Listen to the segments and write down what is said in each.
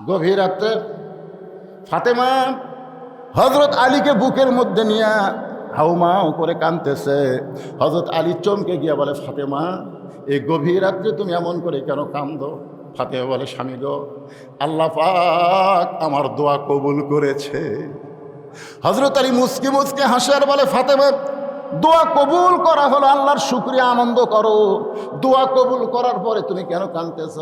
গভীর রাত্রে ফাতেমা হযরত আলীকে বুকের মধ্যে নিয়ে হাউমাউ করে কাঁদতেছে। হযরত আলী চমকে গিয়া বলে, ফাতেমা এই গভীর রাত্রে তুমি এমন করে কেন কাঁদো? ফাতেমা বলে, স্বামী গো, আল্লাহ পাক আমার দোয়া কবুল করেছে। হযরত আলী মুচকি মুচকি হাসে আর বলে, ফাতেমা দোয়া কবুল করা হলো, আল্লাহর শুকরিয়া, আনন্দ করো। দোয়া কবুল করার পরে তুমি কেন কাঁদতেছ?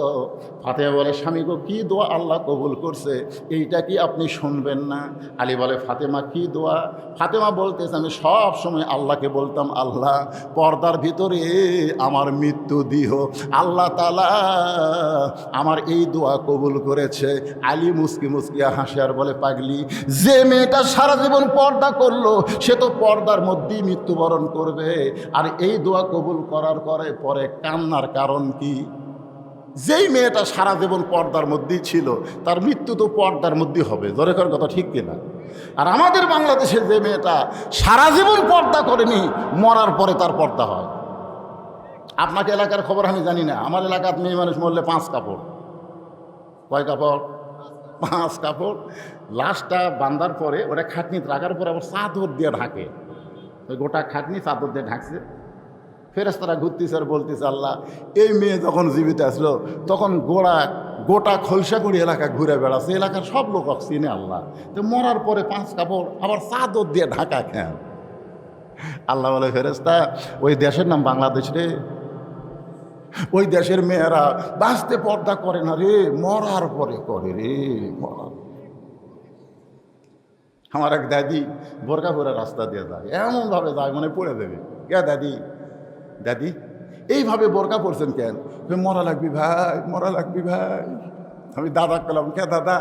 ফাতেমা বলে, স্বামী গো, কি দোয়া আল্লাহ কবুল করছে এইটা কি আপনি শুনবেন না? আলী বলে, ফাতেমা কি দোয়া? ফাতেমা বলতেছে, আমি সব সময় আল্লাহকে বলতাম, আল্লাহ পর্দার ভিতরে আমার মৃত্যু দিও। আল্লাহ তাআলা আমার এই দোয়া কবুল করেছে। আলী মুচকি মুচকি হাসে আর বলে, পাগলি, যে মেয়েটা সারা জীবন পর্দা করলো সে তো পর্দার মধ্যেই মৃত্যুবরণ করবে। আর এই দোয়া কবুল করার পরে কান্নার কারণ কি? যেই মেয়েটা সারা জীবন পর্দার মধ্যেই ছিল তার মৃত্যু তো পর্দার মধ্যেই হবে। জোরে করার কথা ঠিক কিনা? আর আমাদের বাংলাদেশের যে মেয়েটা সারা জীবন পর্দা করেনি, মরার পরে তার পর্দা হয়। আপনাকে এলাকার খবর আমি জানি না, আমার এলাকার মেয়ে মানুষ মরলে 5 কাপড়। কয় কাপড়? 5 কাপড়। লাশটা বান্ধার পরে ওটা খাটনিতে রাখার পরে আবার চাদর দিয়ে ঢাকে। ওই গোটা খাটনি চাদর দিয়ে ঢাকছে। ফেরেশতারা ঘুরতেছে আর বলতেছে, আল্লাহ এই মেয়ে যখন জীবিত আসলো তখন গোটা খলসাগুড়ি এলাকা ঘুরে বেড়াচ্ছে, এলাকার সব লোক চিনে। আল্লাহ তো মরার পরে 5 কাপড় আবার চাদর দিয়ে ঢাকা খেন। আল্লাহ বলে, ফেরেশতা ওই দেশের নাম বাংলাদেশ রে। ওই দেশের মেয়েরা বাঁচতে পর্দা করে না রে, মরার পরে করে রে। মরার আমার এক দাদি বোরকা পরে রাস্তা দিয়ে যায়, এমনভাবে যায় মানে পড়ে দেবে। কে দাদি? দাদি এইভাবে বোরকা পরছেন কেন? মরা লাগবি ভাই, মরা লাগবি ভাই। আমি দাদা করলাম, কে দাদা?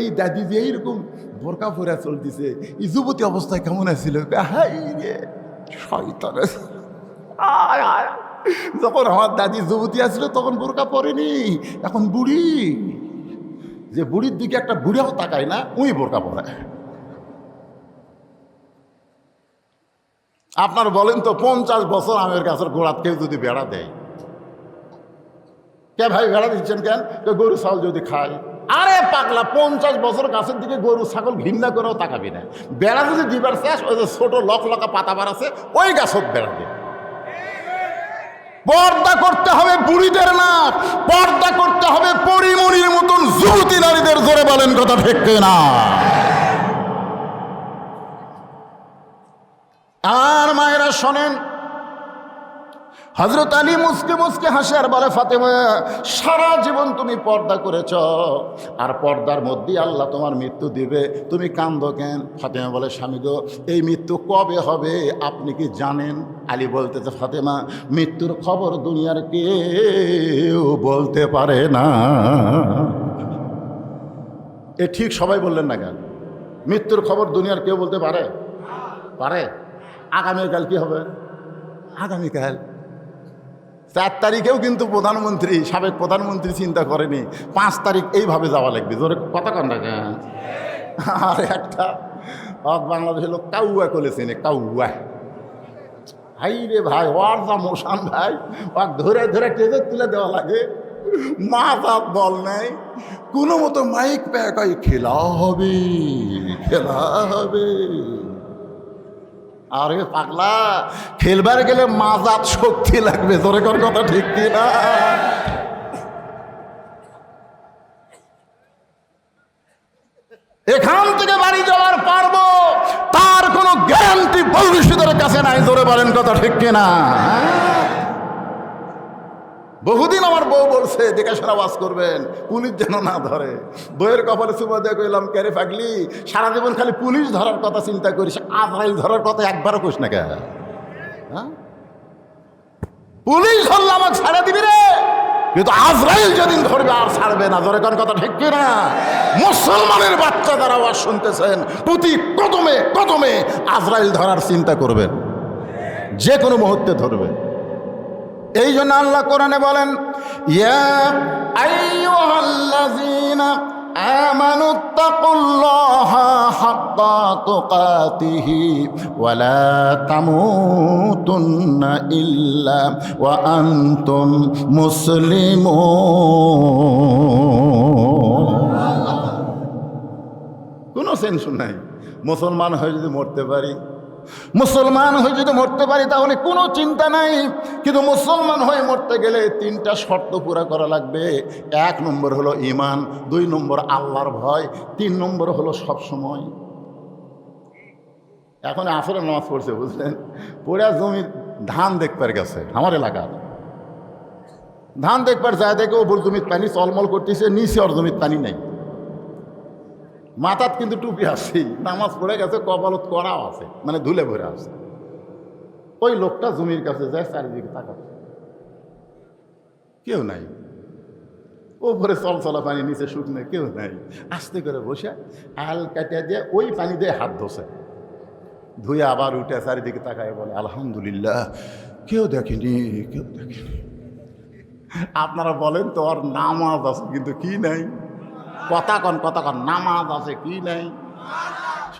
এই দাদি যে এইরকম বোরকা পরে চলতেছে, এই যুবতী অবস্থায় কেমন আছিল? হাই রে শয়তান। যখন আমার দাদি যুবতী আসছিল তখন বোরকা পরেনি, এখন বুড়ি। যে বুড়ির দিকে একটা বুড়াও তাকায় না, উই বোরকা পরে। আপনার বলেন তো 50 বছর আমের গাছের গোড়াত কেউ যদি বেড়া দেয়, কে ভাই বেড়া দিচ্ছেন কেন? গরু ছাগল যদি খায়। আরে পাগলা, 50 বছর গাছের দিকে গরু ছাগল ঘৃণা করেও তাকাবি না। বেড়া যদি দিবার চাস, ওই যে ছোট লকা পাতা বার আছে ওই গাছত বেড়া দে। পর্দা করতে হবে বুড়িদের না, পর্দা করতে হবে পরিমণির মতন যুবতী নারীদের। জোরে বলেন কথা ঠিক না? আর মায়েরা শোনেন, হযরত আলী মুচকি মুচকি হাসে আর বলে, ফাতেমা সারা জীবন তুমি পর্দা করেছ, আর পর্দার মধ্যেই আল্লাহ তোমার মৃত্যু দিবে, তুমি কান্দো কেন? ফাতেমা বলে, স্বামী গো, এই মৃত্যু কবে হবে আপনি কি জানেন? আলী বলতেছে, ফাতেমা মৃত্যুর খবর দুনিয়ার কেউ বলতে পারে না। এ ঠিক সবাই বললেন না কেন? মৃত্যুর খবর দুনিয়ার কেউ বলতে পারে? পারে। আগামীকাল কি হবে? আগামীকাল 4 তারিখেও কিন্তু প্রধানমন্ত্রী, সাবেক প্রধানমন্ত্রী চিন্তা করেনি 5 তারিখ এইভাবে যাওয়া লাগবে। জোরে কথা কন না কেন? আর একটা বাংলাদেশের লোক কাউয়া করেছেন, কাউয়া। হাই রে ভাই, ওর যা মোশান ভাই, ওর ধরে ধরে টেজে তুলে দেওয়া লাগে। মা বাপ বল নাই, কোনো মতো মাইক প্যাক হয়, খেলা হবে, খেলা হবে। আরে পাগলা, খেলবার গেলে মাজাত শক্তি লাগবে। তোরে কোন কথা ঠিক কি না? এখান থেকে বাড়ি যাওয়ার পারবো তার কোনো গ্যারান্টি ভবিষ্যতের কাছে নাই। জোরে বলেন কথা ঠিক কিনা? বহুদিন আমার বউ বলছে দেখাশোনা ওয়াজ করবেন, পুলিশ যেন না ধরে। বইয়ের কপালে চুমা দিয়ে কইলাম, ক্যারে পাগলি, সারা জীবন খালি পুলিশ ধরার কথা চিন্তা করিস, আজরাইল ধরার কথা একবারও কইস না কেন? হ্যাঁ, পুলিশ ধরলে আমাকে ছাড়া দিবি রে, কিন্তু আজরাইল যেদিন ধরবে আর ছাড়বে না। জোরে কোন কথা ঠিক কিনা? মুসলমানের বাচ্চা যারা আওয়াজ শুনতেছেন, প্রতি কদমে কদমে আজরাইল ধরার চিন্তা করবেন, যে কোনো মুহূর্তে ধরবে। এই জন্য আল্লাহ কোরআনে বলেন, ইয়া আইয়ুহাল্লাযীনা আমানুত্তাকুল্লাহা হাক্কা তুকাতিহি ওয়া লা তামুতুন্না ইল্লা ওয়া আনতুম মুসলিমুন। কোনো টেনশন নাই। মুসলমান হয়ে যদি মরতে পারি, মুসলমান হয়ে যদি মরতে পারি তাহলে কোনো চিন্তা নাই। কিন্তু মুসলমান হয়ে মরতে গেলে 3টা শর্ত পুরা করা লাগবে। 1 নম্বর হলো ঈমান, 2 নম্বর আল্লাহর ভয়, 3 নম্বর হলো সবসময়। এখন আসরের নামাজ পড়ছে বুঝলেন, পড়া জমির ধান দেখবার গেছে, আমার এলাকার ধান দেখবার যায় দেখে ও বল জমির পানি চলমল করতেছে, নিচে ওর জমির পানি নেই, মাথাত কিন্তু টুপি আছে, নামাজ পড়ে গেছে, কপালত করাও আছে, মানে ধুলে ভরে আছে। ওই লোকটা জমির কাছে যায়, চারিদিকে তাকাচ্ছে, কেউ নাই। ওপরে চলচলা পানি, নিচে শুকনো, কেউ নাই। আস্তে করে বসে আল কাটিয়া দিয়ে ওই পানি দিয়ে হাত ধোসে, ধুয়ে আবার উঠে চারিদিকে তাকায় বলে আলহামদুলিল্লাহ, কেউ দেখেনি, কেউ দেখেনি। আপনারা বলেন তো, ওর নামাজ আছে কিন্তু কি নাই? কথা কন নামাজ আছে কি নাই?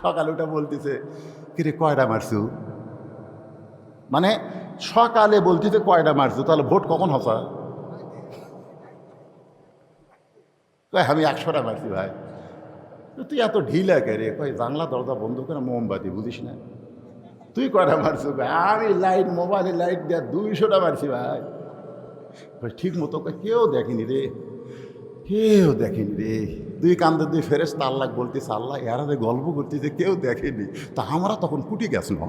সকালে উঠে বলতেছে, কিরে কয়টা মারছু? মানে সকালে বলতেছে কয়টা মারছু, তাহলে ভোট কখন হসা? আমি 100টা মারছি। ভাই তুই এত ঢিলা কে রে? কয় জানলা দরজা বন্ধ করে মোমবাতি, বুঝিস না? তুই কয়টা মারছু? আমি লাইট, মোবাইলে লাইট দেওয়া 200টা মারছি ভাই। ঠিক মতো কেউ দেখেনি রে, কেউ দেখেনি রে। 2 কান্দে 2 ফেরেশতা আল্লাহ বলতেছে, আল্লাহ এরা যে গল্প করতেছে কেউ দেখেনি, তা আমরা তখন কুটি গেছিল।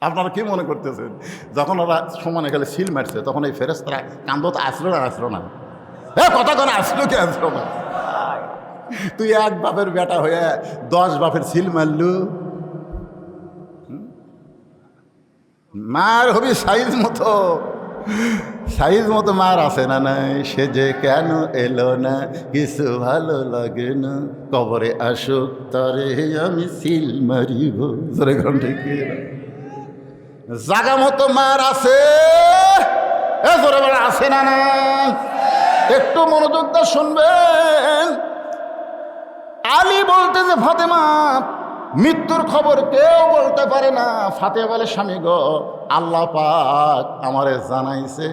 আপনারা কি মনে করতেছেন, যখন ওরা সমানে গেলে সিল মারছে তখন এই ফেরেশতারা কান্দত আসলো না? কথা কোনো আসলো কি আসলো না? তুই 1 বাপের বেটা হয়ে 10 বাপের সিল মারলু। মার হবি সাইজ মতো মার আছে না নাই? সে যে কেন এলো না, কিছু ভালো লাগে না, কবরে আসুক তরে আমি সিল মারিব। জাগা মতো মার আছে, আছে না নাই? একটু মনোযোগ দিয়ে শুনবেন। আলী বলতে যে ফাতেমা, মৃত্যুর খবর কেউ বলতে পারে না। ফাতেমা বলে, স্বামী গো, আল্লাহ পাক আমারে জানাইছে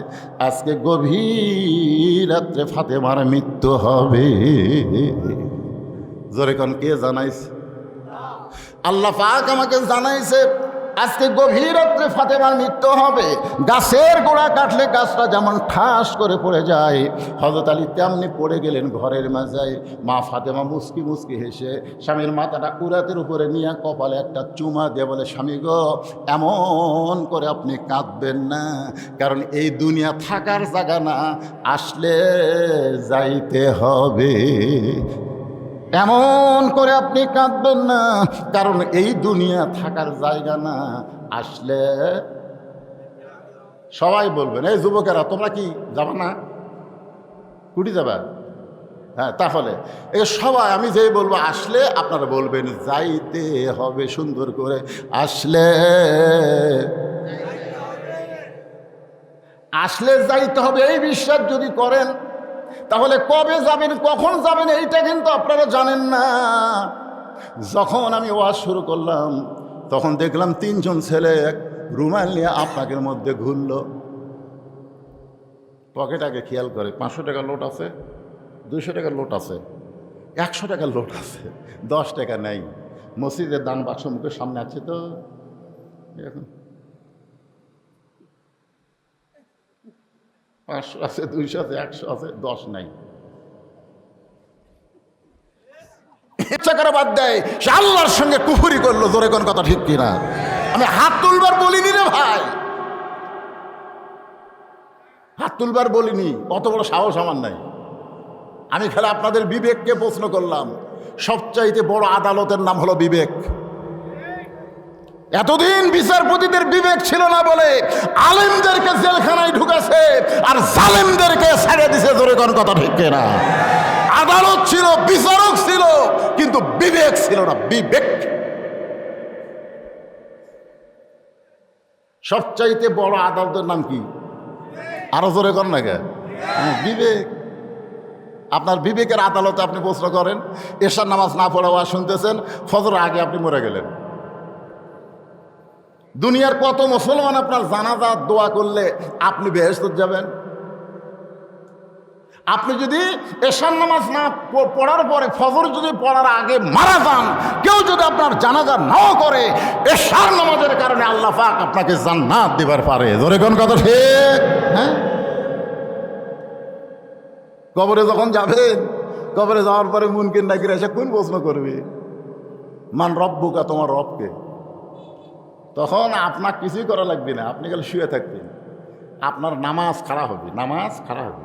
আজকে গভীর রাত্রে ফাতেমার মৃত্যু হবে। জোরে কোন, কে জানাইছে? আল্লাহ পাক আমাকে জানাইছে আজকে গভীর রাত্রে ফাতেমার মৃত্যু হবে। গাছের গোড়া কাটলে গাছটা যেমন ঠাস করে পড়ে যায়, হযরত আলী তেমনি পড়ে গেলেন ঘরের মাজায়। মা ফাতেমা মুস্কি মুস্কি হেসে স্বামীর মাথাটা কুরাতের উপরে নিয়ে কপালে একটা চুমা দিয়ে বলে, স্বামী গো, এমন করে আপনি কাঁদবেন না, কারণ এই দুনিয়া থাকার জায়গা না, আসলে যাইতে হবে। এমন করে আপনি কাঁদবেন না, কারণ এই দুনিয়া থাকার জায়গা না, আসলে। সবাই বলবেন, এই যুবকেরা তোমরা কি যাবা না? কুটি যাবা? হ্যাঁ, তাহলে এই সবাই আমি যেই বলবো আসলে, আপনারা বলবেন যাইতে হবে। সুন্দর করে আসলে যাইতে হবে। এই বিশ্বাস যদি করেন, তাহলে কবে যাবেন, কখন যাবেন, এইটা কিন্তু আপনারা জানেন না। যখন আমি ওয়াজ শুরু করলাম তখন দেখলাম 3 জন ছেলে রুমাল নিয়ে আপনাদের মধ্যে ঘুরল। পকেটাকে খেয়াল করে, 500 টাকার নোট আছে, 200 টাকার নোট আছে, 100 টাকার নোট আছে, 10 টাকা নেই। মসজিদের দান বাক্স মুখের সামনে আছে তো, এখন 500 আছে, 200 আছে, 100 আছে, 10 নাই। ইচ্ছা করে বাদ দেয়, সে আল্লাহর সঙ্গে কুফরি করলো। জোরে কোন কথা ঠিক কিনা? আমি হাত তুলবার বলিনি রে ভাই, হাত তুলবার বলিনি, অত বড় সাহস আমার নাই। আমি খালি আপনাদের বিবেককে প্রশ্ন করলাম। সবচাইতে বড় আদালতের নাম হলো বিবেক। এতদিন বিচারপতিদের বিবেক ছিল না বলে আলেমদেরকে জেলখানায় ঢুকাছে আর জালেমদেরকে ছেড়ে দিছে। জোরে কোন কথা ঠিক কিনা? আদালত ছিল, বিচারক ছিল, কিন্তু বিবেক ছিল না। বিবেক সবচাইতে বড় আদালতের নাম কি? আরো জোরে কর না কে? বিবেক। আপনার বিবেকের আদালতে আপনি প্রশ্ন করেন। এশার নামাজ না পড়া ওয়াজ শুনতেছেন, ফজর আগে আপনি মরে গেলেন। দুনিয়ার কত মুসলমান আপনার জানাজা দোয়া করলে আপনি বেহেশত যাবেন? আপনি যদি এশার নামাজ না পড়ার পরে ফজর যদি পড়ার আগে মারা যান, কেউ যদি আপনার জানাজা নাও করে, এশার নামাজের কারণে আল্লাহ পাক আপনাকে জান্নাত দিবার পারে। জোরে কোন কথা ঠিক? হ্যাঁ, কবরে যখন যাবেন, কবরে যাওয়ার পরে মুনকির নাকির এসে কোন প্রশ্ন করবে, মান রব্বুকা, তোমার রবকে? তখন আপনার কিছুই করা লাগবে না, আপনি খালি শুয়ে থাকবেন, আপনার নামাজ খাড়া হবে, নামাজ খাড়া হবে।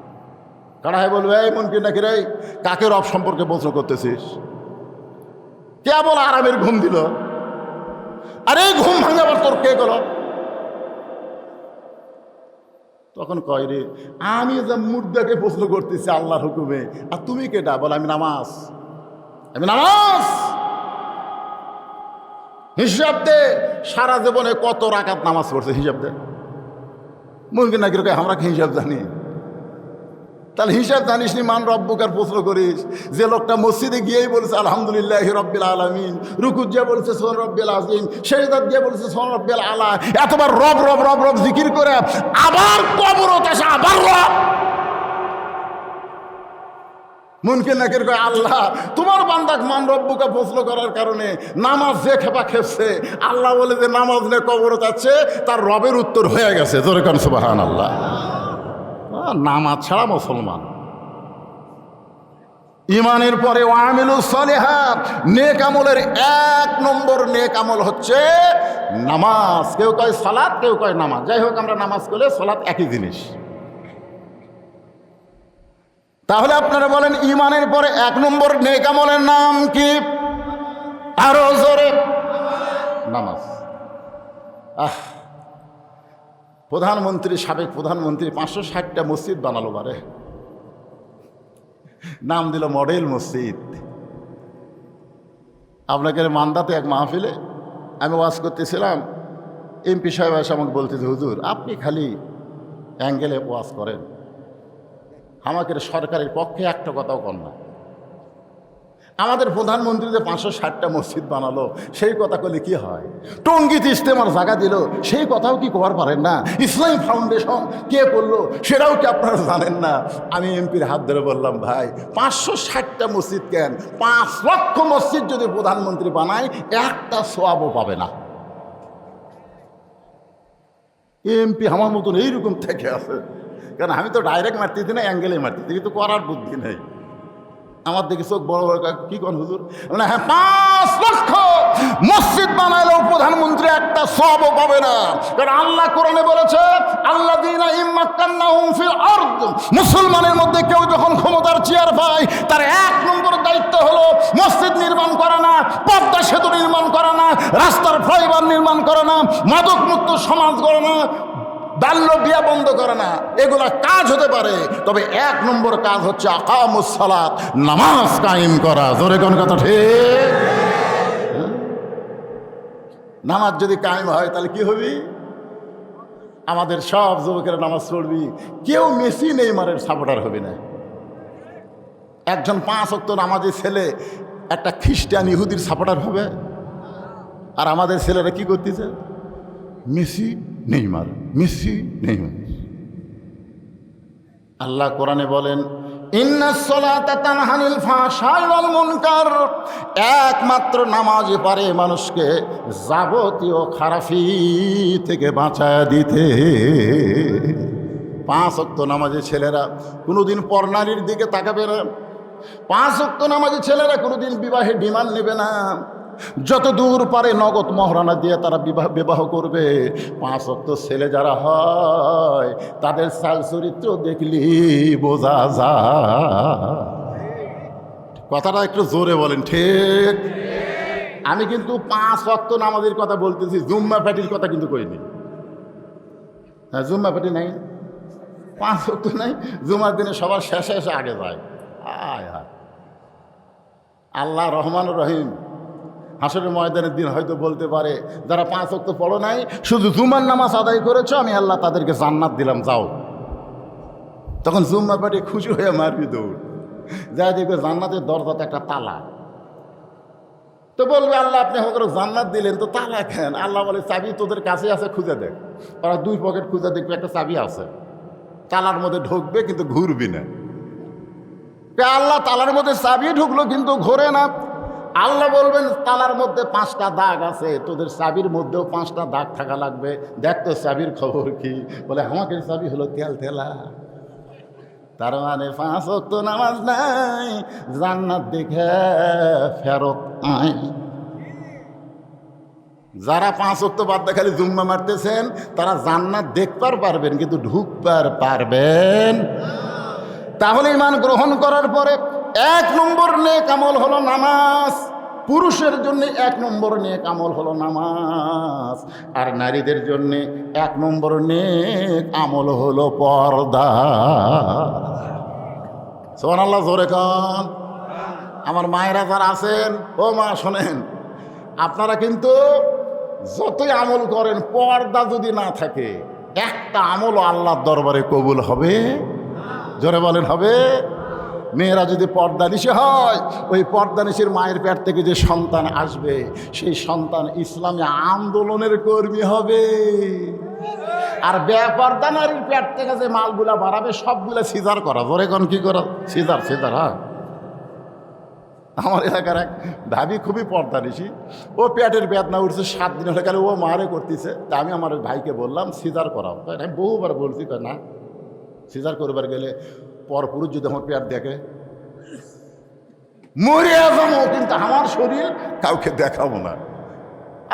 খাড়া হয়ে বলবে, এই মুনকির নাকির, এই কাকে রব সম্পর্কে প্রশ্ন করতেছিস? কেবল আরামের ঘুম দিল, আরে ঘুম ভাঙাবার তোর কে করো? তখন কয়, রে আমি যে মুর্দাকে প্রশ্ন করতেছি আল্লাহর হুকুমে, আর তুমি কেটা? বল আমি নামাজ, আমি নামাজ। হিসাব দে, সারা জীবনে কত রাকাত নামাজ পড়ছে, হিসাব দে। মুনকির নাকির কয়, আমরা কি হিসাব জানি? তাহলে হিসাব জানিস নি, মান রব্বুকার প্রশ্ন করিস? যে লোকটা মসজিদে গিয়েই বলছে আলহামদুলিল্লাহ রব্বিল আলামিন, রুকুত গিয়ে বলছে সুবহান রব্বিল আযীম, সেজদাত গিয়ে বলছে সুবহান রব্বিল আলা, এতবার রব রব রব রব জিকির করে আবার কবরত এসে আবার রব। মুনকির নাকির কয়, আল্লাহ তোমার বান্দাক মান রব্বুকা প্রশ্ন করার কারণে নামাজ যে খেপা খেপছে, আল্লাহ বলে যে নামাজ নে কবরত আছে, তার রবের উত্তর হয়ে গেছে। জোরে কান সুবহানাল্লাহ। নামাজ ছাড়া মুসলমান। ইমানের পরে ওয়ামিলুস সালিহাত, নেক আমলের 1 নম্বর নেক আমল হচ্ছে নামাজ। কেউ কয় সালাত, কেউ কয় নামাজ, যাই হোক আমরা নামাজ করলে সালাত একই জিনিস। তাহলে আপনারা বলেন ইমানের পরে 1 নম্বর নেক আমলের নাম কি? আরো জোরে, নামাজ। প্রধানমন্ত্রী, সাবেক প্রধানমন্ত্রী 560টা মসজিদ বানালো, বারে নাম দিল মডেল মসজিদ। আপনাকে মান্দাতে এক মাহফিলে আমি ওয়াজ করতেছিলাম, এমপি সাহেব এসে আমাকে বলতেছে, হুজুর আপনি খালি অ্যাঙ্গেলে ওয়াজ করেন, আমাকে সরকারের পক্ষে একটা কথাও কর না। আমাদের প্রধানমন্ত্রী যে 560টা মসজিদ বানালো, সেই কথা বলে কি হয়? টঙ্গীতে ইজতেমার জায়গা দিল, সেই কথাও কি কবার পারেন না? ইসলামী ফাউন্ডেশন কে করলো সেটাও কি আপনারা জানেন না? আমি এমপির হাত ধরে বললাম, ভাই 560টা মসজিদ কেন, 5 লক্ষ মসজিদ যদি প্রধানমন্ত্রী বানায়, একটা সওয়াবও পাবে না। এমপি আমার মতন এইরকম থেকে আছে, কারণ আমি তো ডাইরেক্ট মারতেছি না, অ্যাঙ্গেলে মারতেছি, কিন্তু করার বুদ্ধি নেই। আমার দেখি চোখ বড় বড়, কি কোন হুজুর? মানে হ্যাঁ, 5 লক্ষ মসজিদ বানাইলেও প্রধানমন্ত্রী একটা সওয়াবও পাবে না। কারণ আল্লাহ কোরআনে বলেছে, আল্লাযীনা ইম্মাক্কান্নাহুম ফিল আরদ, মুসলমানের মধ্যে কেউ যখন ক্ষমতার চেয়ার পায়, তার 1 নম্বর দায়িত্ব হলো মসজিদ নির্মাণ করা না, পদ্মা সেতু নির্মাণ করা না, রাস্তার ফ্লাইওভার নির্মাণ করা না, মাদক মুক্ত সমাজ গড়া না, বাল্য বিয়া বন্ধ করে না। এগুলা কাজ হতে পারে, তবে 1 নম্বর কাজ হচ্ছে আকামুস সালাত, নামাজ কায়েম করা। জোরে কোন কথা ঠিক? নামাজ যদি কায়েম হয় তাহলে কি হবে? আমাদের সব যুবকেরা নামাজ পড়বি, কেউ মেসি নেইমারের সাপোর্টার হবে না। একজন 5 ওয়াক্ত নামাজি ছেলে একটা খ্রিস্টান ইহুদির সাপোর্টার হবে? আর আমাদের ছেলেরা কি করতেছে? Messi Neymar, Messi Neymar. আল্লাহ কোরআনে বলেন, ইন্নাস সালাতা তানহা আনিল ফাহশাই ওয়াল মুনকার, একমাত্র নামাজই পারে মানুষকে যাবতীয় খারাপি থেকে বাঁচায় দিতে। 5 ওয়াক্ত নামাজি ছেলেরা কোনোদিন পরনারীর দিকে তাকাবে না। 5 ওয়াক্ত নামাজি ছেলেরা কোনোদিন বিবাহে ডিমান্ড নেবে না। যত দূর পারে নগদ মহারণা দিয়ে তারা বিবাহ করবে। 5 ওয়াক্ত ছেলে যারা হয়, তাদের চাল চরিত্র দেখলি বোঝা যায়। কথাটা একটু জোরে বলেন, ঠিক? আমি কিন্তু 5 ওয়াক্ত নামাজের কথা বলতেছি, জুম্মা পার্টির কথা কিন্তু কইনি। হ্যাঁ, জুম্মা পার্টি নাই, 5 ওয়াক্ত নাই, জুম্মার দিনে সবার শেষে এসে আগে যায়। আয় হায়, আল্লাহ রহমান রহিম হাসরের ময়দানের দিন হয়তো বলতে পারে, যারা 5 ওয়াক্ত পড়ো নাই, শুধু জুমার নামাজ আদায় করেছো, আমি আল্লাহ তাদেরকে জান্নাত দিলাম, যাও। তখন জুম্মা পার্টি খুশি হয়ে মারবি দৌড়, যা দেখবে জান্নাতের দরজাতে একটা তালা। তো বলবে, আল্লাহ আপনি হয়তো জান্নাত দিলেন, তো তালা কেন? আল্লাহ বলে, চাবি তোদের কাছে আছে, খুঁজে দেখ। ওরা 2 পকেট খুঁজে দেখবে, একটা চাবি আছে, তালার মধ্যে ঢুকবে কিন্তু ঘুরবি না। আল্লাহ তালার মধ্যে চাবি ঢুকলো কিন্তু ঘোরে না। আল্লাহ বলবেন তালার মধ্যে 5টা দাগ আছে, তোদের চাবির মধ্যেও 5টা দাগ থাকা লাগবে, দেখ তো চাবির খবর কি। বলে আমাকে চাবি হলো তেল তেলা। তার মানে 5 ওয়াক্ত নামাজ নাই, জান্নাত দেখে ফেরত আয়। যারা 5 ওয়াক্ত বাদ দিয়ে খালি জুম্মা মারতেছেন তারা জান্নাত দেখবার পারবেন কিন্তু ঢুকবার পারবেন। তাহলে ঈমান গ্রহণ করার পরে 1 নম্বর নেক আমল হলো নামাজ। পুরুষের জন্য 1 নম্বর নেক আমল হলো নামাজ, আর নারীদের জন্য 1 নম্বর নেক আমল হলো পর্দা। সুবহানাল্লাহ, জোরে কান। আমার মায়েরা যারা আছেন, ও মা শোনেন, আপনারা কিন্তু যতই আমল করেন পর্দা যদি না থাকে একটা আমল আল্লাহর দরবারে কবুল হবে? জোরে বলেন হবে? মেয়েরা যদি পর্দানিশী হয়, ওই পর্দানিশীর মায়ের পেট থেকে যে সন্তান আসবে সেই সন্তান ইসলামী আন্দোলনের কর্মী হবে। আর বেপর্দা নারীর পেট থেকে যে মালগুলা বাড়াবে সবগুলা সিজার করা। জোরে কোন কি করা? সিজার। হ্যাঁ, আমার এলাকার এক ভাবি খুবই পর্দানিশী, ও পেটের বেদনা উঠছে 7 দিন হলে, গেলে ও মারে করতেছে। তা আমি আমার ভাইকে বললাম সিজার করাও। আমি বহুবার বলছি, না সিজার করবার গেলে পরপুরুষ যদি আমার পেট দেখে মরে যাবো, কিন্তু আমার শরীর কাউকে দেখাবো না।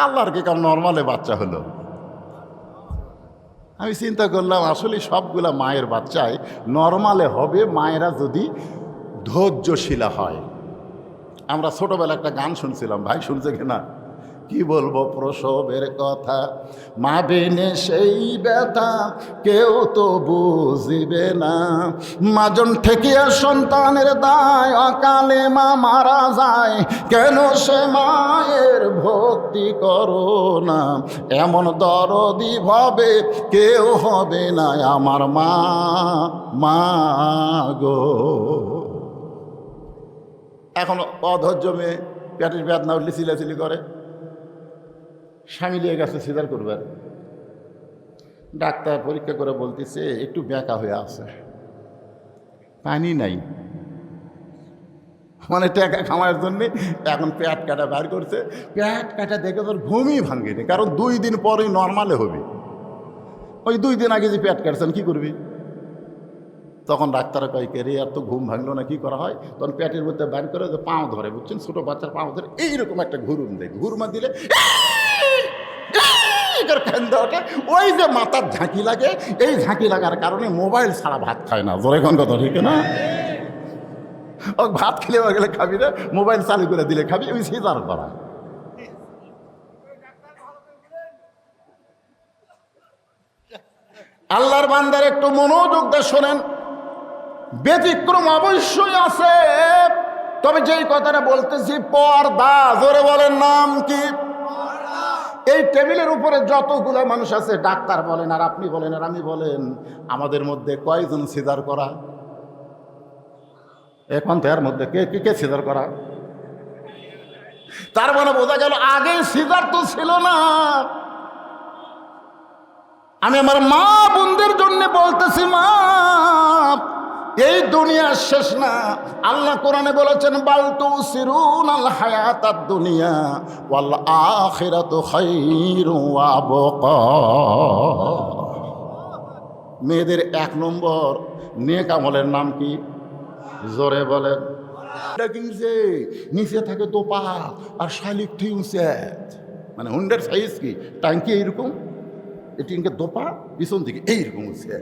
আল্লাহর কি কারণ নর্মালে বাচ্চা হলো। আমি চিন্তা করলাম আসলে সবগুলা মায়ের বাচ্চাই নর্মালে হবে, মায়েরা যদি ধৈর্যশীলা হয়। আমরা ছোটবেলা একটা গান শুনছিলাম, ভাই শুনছে কিনা? কি বলবো প্রসবের কথা, মা বেনে সেই ব্যথা কেউ তো বুঝিবে না। মাজন ঠেকিয়া সন্তানের দায়, অকালে মা মারা যায়, কেন সে মায়ের ভক্তি করো না। এমন দরদি ভাবে কেউ হবে না আমার মা, মা গো। এখন অধৈর্য মেয়ে পেটের বেদনা উঠলে চিলাচিলি করে, স্বামী লিয়ে গেছে সিজার করবার। ডাক্তার পরীক্ষা করে বলতেছে একটু ব্যাকা হয়ে আছে, পানি নাই, মানে টাকা খামার জন্যে এখন পেট কাটা বার করছে। পেট কাটা দেখে তোর ঘুমই ভাঙেনি, কারণ 2 দিন পরেই নর্মালে হবে। ওই 2 দিন আগে যে পেট কাটছেন কি করবি? তখন ডাক্তাররা কয় কে রে, আর তো ঘুম ভাঙলো না, কি করা হয়? তখন পেটের মধ্যে বার করে পাও ধরে, বুঝছেন, ছোটো বাচ্চার পাও ধরে এইরকম একটা ঘুরুম দেয়, ঘুরমা দিলে ওঠে। ওই যে মাথার ঝাঁকি লাগে, এই ঝাঁকি লাগার কারণে মোবাইল ছাড়া ভাত খায় না। জোরে কোন কথা, ঠিক না? ও ভাত খেলে গেলে খাবি না, মোবাইল চালু করে দিলে খাবি, ওই সিজার করা। আল্লাহর বান্দার একটু মনোযোগ দিয়ে শোনেন, ব্যতিক্রম অবশ্যই আছে, তবে যেই কথাটা বলতেছি পর্দা। জোরে বলেন নাম কি? এই টেবিলের উপরে যতগুলো মানুষ আছে, ডাক্তার বলেন আর আপনি বলেন আর আমি বলেন, আমাদের মধ্যে কয়জন সিজার করা? এখন তো এর মধ্যে কে কে সিজার করা? তার মানে বোঝা গেল আগে সিজার তো ছিল না। আমি আমার মা বোনদের জন্য বলতেছি, মা এই দুনিয়া শেষ না। আল্লাহ কোরআনে বলেছেন বাল তুসিরুনাল হায়াতাদ দুনিয়া ওয়াল আখিরাতু খায়রু ওয়া আবকা। মেয়েদের 1 নম্বর নেক আমলের নাম কি? জোরে বলেন। কিনছে নিচে থাকে দোপা আর শালিক ঠিউছে, মানে হুন্ডের সাইজ কি ট্যাঙ্কি এইরকম, এটি দোপা পিছন থেকে এইরকম উঠছে,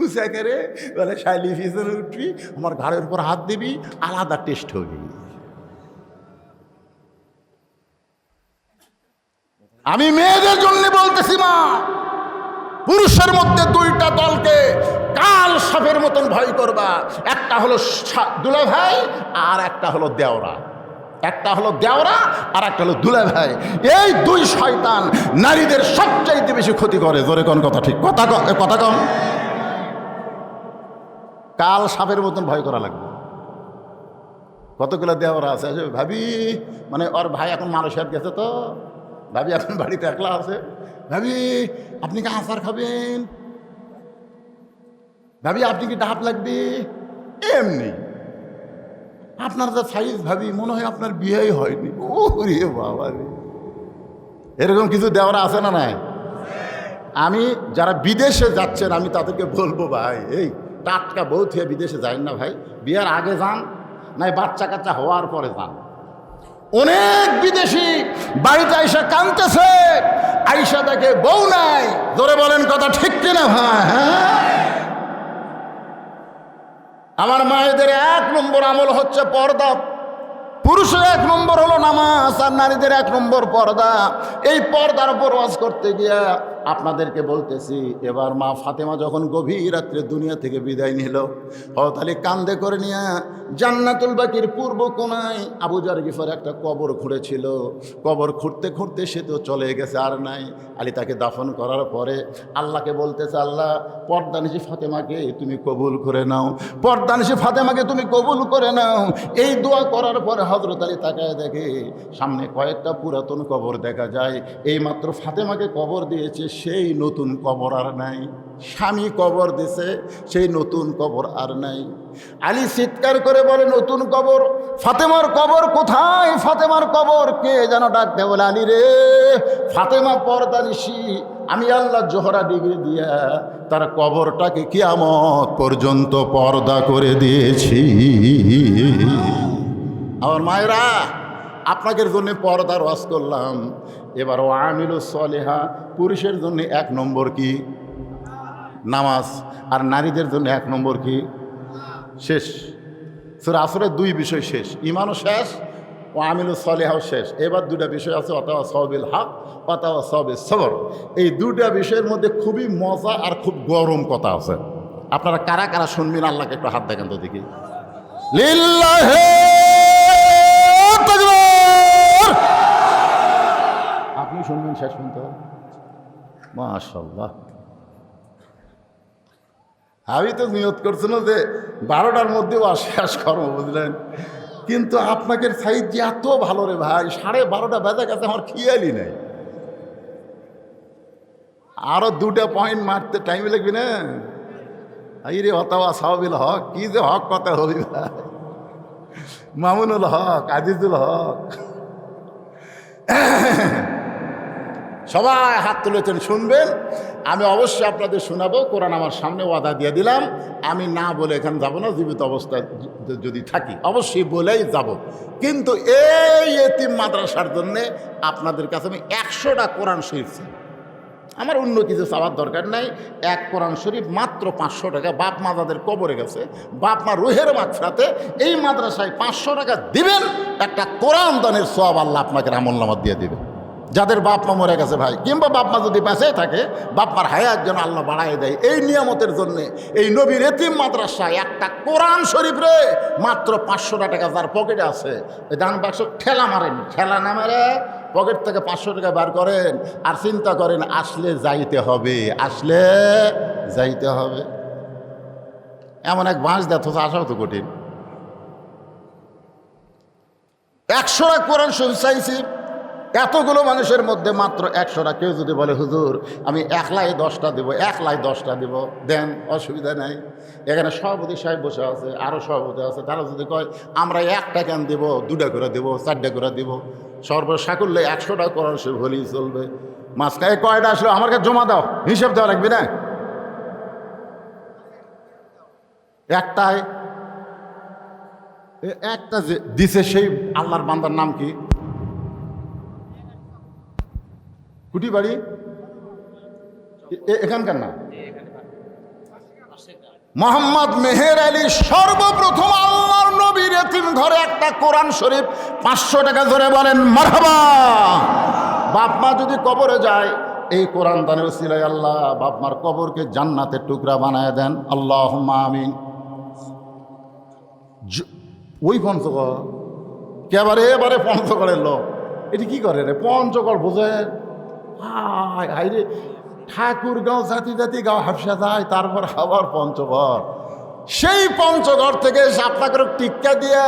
উঁচা করে বলে শাইলি পিছনে উঠবি, আমার ঘাড়ের উপর হাত দিবি, আলাদা টেস্ট হবে। আমি মেয়েদের জন্য বলতেছি, মা পুরুষের মধ্যে 2টা দলকে কাল সাপের মতন ভয় করবা। একটা হলো দুলা ভাই আর একটা হলো দেওরা। একটা হলো দেওরা আর একটা হলো দুলা ভাই। এই 2 শয়তান নারীদের সবচাইতে বেশি ক্ষতি করে। জোরে কোন কথা, ঠিক কথা কম। কাল সাপের মতন ভয় করা লাগবে। কতগুলো দেওরা আছে, ভাবি মানে ওর ভাই এখন মানুষের গেছে, তো ভাবি এখন বাড়িতে একলা আছে, ভাবি আপনি কি আচার খাবেন, ভাবি আপনি কি ডাব লাগবে, এমনি আপনার যা সাইজ ভাবি মনে হয় আপনার বিয়েই হয়নি। ও রে বাবা রে, এরকম কিছু দেওয়ার আছে না নাই? আমি যারা বিদেশে যাচ্ছেন আমি তাদেরকে বলবো, ভাই এই টাটকা বউ থেকে বিদেশে যাই না ভাই, বিয়ার আগে যান, নাই বাচ্চা কাচ্চা হওয়ার পরে যান। অনেক বিদেশি বাড়িতে আইসা কাঁদতেছে, আইসা দেখে বউ নাই। জোরে বলেন কথা ঠিক কিনা ভাই? হ্যাঁ, আমার মায়েদের 1 নম্বর আমল হচ্ছে পর্দা। পুরুষের 1 নম্বর হলো নামাজ, আর নারীদের 1 নম্বর পর্দা। এই পর্দার উপর ওয়াজ করতে গিয়া আপনাদেরকে বলতেছি, এবার মা ফাতেমা যখন গভীর রাত্রে দুনিয়া থেকে বিদায় নিল, হযরত আলী কান্দে করে নিয়ে জান্নাতুল বাকির পূর্ব কোণায় আবু জার গিফার একটা কবর খুঁড়েছিল। কবর খুঁড়তে খুঁড়তে সে তো চলে গেছে, আর নাই। আলী তাকে দাফন করার পরে আল্লাহকে বলতেছে, আল্লাহ পর্দানিশী ফাতেমাকে তুমি কবুল করে নাও, পর্দানিশী ফাতেমাকে তুমি কবুল করে নাও। এই দোয়া করার পরে হযরত আলী তাকায় দেখে সামনে কয়েকটা পুরাতন কবর দেখা যায়। এইমাত্র ফাতেমাকে কবর দিয়েছে, সেই নতুন কবর আর নাই। স্বামী কবর দিছে, সেই নতুন কবর আর নাই। আলী চিৎকার করে বলে, নতুন কবর, ফাতেমার কবর কোথায়? ফাতেমার কবর কে যেন ডাক দেয়, বলে আলী রে, ফাতেমা পর্দানিশী, আমি আল্লাহ জোহরা ডিগ্রি দিয়া তার কবরটাকে কিয়ামত পর্যন্ত পর্দা করে দিয়েছি। আমার মায়েরা, আপনাদের জন্য পর্দার ওয়াজ করলাম। এবার আমিলুস সলিহা, পুরুষের জন্য 1 নম্বর কি? নামাজ। আর নারীদের জন্য 1 নম্বর কি? শেষ। সূরা আসরের 2 বিষয় শেষ, ঈমানও শেষ, ও আমিলুস সলিহাও শেষ। এবার 2টা বিষয় আছে, ওয়াতাওয়াসাউ বিল হক, ওয়াতাওয়াসাউ বিস সবর। এই 2টা বিষয়ের মধ্যে খুবই মজা আর খুব গরম কথা আছে। আপনারা কারা কারা শুনবেন? আল্লাহকে একটু হাত দেখেন তো দেখি। লিল্লাহি তাকবীর। আপনি শুনবেন শেষ পর্যন্ত? মাশাআল্লাহ। আমি তো নিয়ত করছিল যে 12টার মধ্যেও শেষ করবো, বুঝলেন, কিন্তু আপনাকে সাইজ যে এত ভালো রে ভাই, 12:30 বেজে গেছে, আমার খেয়ালই নাই। আরো 2টা পয়েন্ট মারতে টাইম লাগবে না? এই রে ওয়াতাওয়াসাউ বিল হক, কি যে হক কথা হবি ভাই, মামুনুল হক, আজিজুল হক, সবাই হাত তুলেছেন, শুনবেন। আমি অবশ্যই আপনাদের শোনাবো। কোরআন আমার সামনে ওয়াদা দিয়ে দিলাম, আমি না বলে এখানে যাব না। জীবিত অবস্থায় যদি থাকি অবশ্যই বলেই যাব। কিন্তু এই এতিম মাদ্রাসার জন্যে আপনাদের কাছে আমি 100টা কোরআন শরীফ চাই। আমার অন্য কিছু চাওয়ার দরকার নাই। 1 কোরআন শরীফ মাত্র 500 টাকা। বাপ মা যাদের কবরে গেছে, বাপ মা রুহের মাগফিরাতে এই মাদ্রাসায় 500 টাকা দিবেন, একটা কোরআন দানের সওয়াব আল্লাহ আপনাকে আমলনামা দিয়ে দিবে। যাদের বাপ মা মরে গেছে ভাই, কিংবা বাপ মা যদি বেঁচে থাকে, বাপ মার হায়াত যেন আল্লাহ বাড়ায় দেয়, এই নিয়ামতের জন্যে এই নবীর এতিম মাদ্রাসায় একটা কোরআন শরীফ রে মাত্র 500 টাকা যার পকেটে আছে, এই দান বাক্স ঠেলা মারেন, ঠেলা না মারে পকেট থেকে 500 টাকা বার করেন, আর চিন্তা করেন আসলে যাইতে হবে, আসলে যাইতে হবে। এমন এক বাঁশ দেয়, তো আসাও তো কঠিন। 100টা কোরআন শরীফ চাইছি, এতগুলো মানুষের মধ্যে মাত্র 100টা। কেউ যদি বলে হুজুর আমি 1,10,000 দেবো, 1,10,000 দেব, দেন, অসুবিধা নাই। এখানে সভাপতি সাহেব বসে আছে, আরও সভাপতি আছে, তারা যদি কয় আমরা 1টা কেন দেবো, 2টা করে দেবো, 4টা করে দেবো, সর্বসাকুল্যে 100টা কোরআন শরীফ হলেই চলবে। মাঝখানে কয়টা আসলে আমার কাছে জমা দাও, হিসাব দেওয়া রাখবি না। একটায় একটা যে দিছে সেই আল্লাহর বান্দার নাম কি? কুটি বাড়ি এখানকার না, মোহাম্মদ মেহের আলী সর্বপ্রথম আল্লাহর নবীর এতিম ঘরে একটা কোরআন শরীফ 500 টাকা ধরে বলেন মারহাবা। বাপ মা যদি কবরে যায়, এই কোরআন দানের উসিলায় আল্লাহ বাপ মার কবরকে জান্নাতের টুকরা বানায় দেন, আল্লাহুম্মা আমিন। ওই পঞ্চগড় কেবারে এবারে পঞ্চগড়ের লোক এটি কি করে রে? পঞ্চগড় বোঝেন? হাই রে, ঠাকুরগাঁও জাতি জাতি গাঁও হাফসা যায়, তারপর আবার পঞ্চগড়। সেই পঞ্চগড় থেকে আপনাকে টিক্কা দিয়ে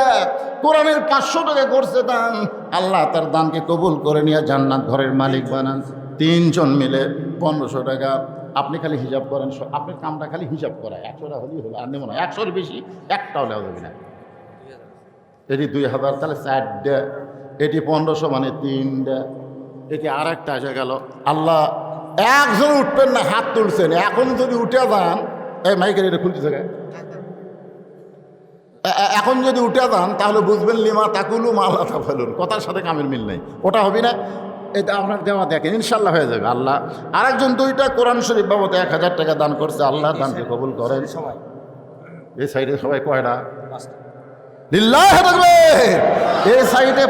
কোরআনের 500 টাকা করছে দান। আল্লাহ তার দানকে কবুল করে নিয়ে জান্নাত ঘরের মালিক বানান। 3 জন মিলে 1500 টাকা। আপনি খালি হিসাব করেন, আপনার কামটা খালি হিসাব করা। 100 টাকা হলেই হলো, আর নেব না। 100-এর বেশি একটাও নেওয়া যাবে না। এটি 2000, তাহলে 4ডা, এটি 1500 মানে 3ডা, এটি আর একটা এসে গেল। আল্লাহ একজন উঠবেন না, হাত তুলছেন, এখন যদি উঠে যান, এই মাইকের এটা খুলতে থাকে, এখন যদি উঠে যান তাহলে বুঝবেন লিমা তাকুলু মালা তা ফেলুন, কথার সাথে কামের মিল নেই, ওটা হবে না। এটা আপনার দেওয়া দেখেন, ইনশাল্লাহ হয়ে যাবে। আল্লাহ আরেকজন 2টা কোরআন শরীফ বাবদ 1000 টাকা দান করছে, আল্লাহ দানকে কবুল করেন। এই সাইডে সবাই কয়টা? লিল্লাহি তাকবীর। এই সাইডে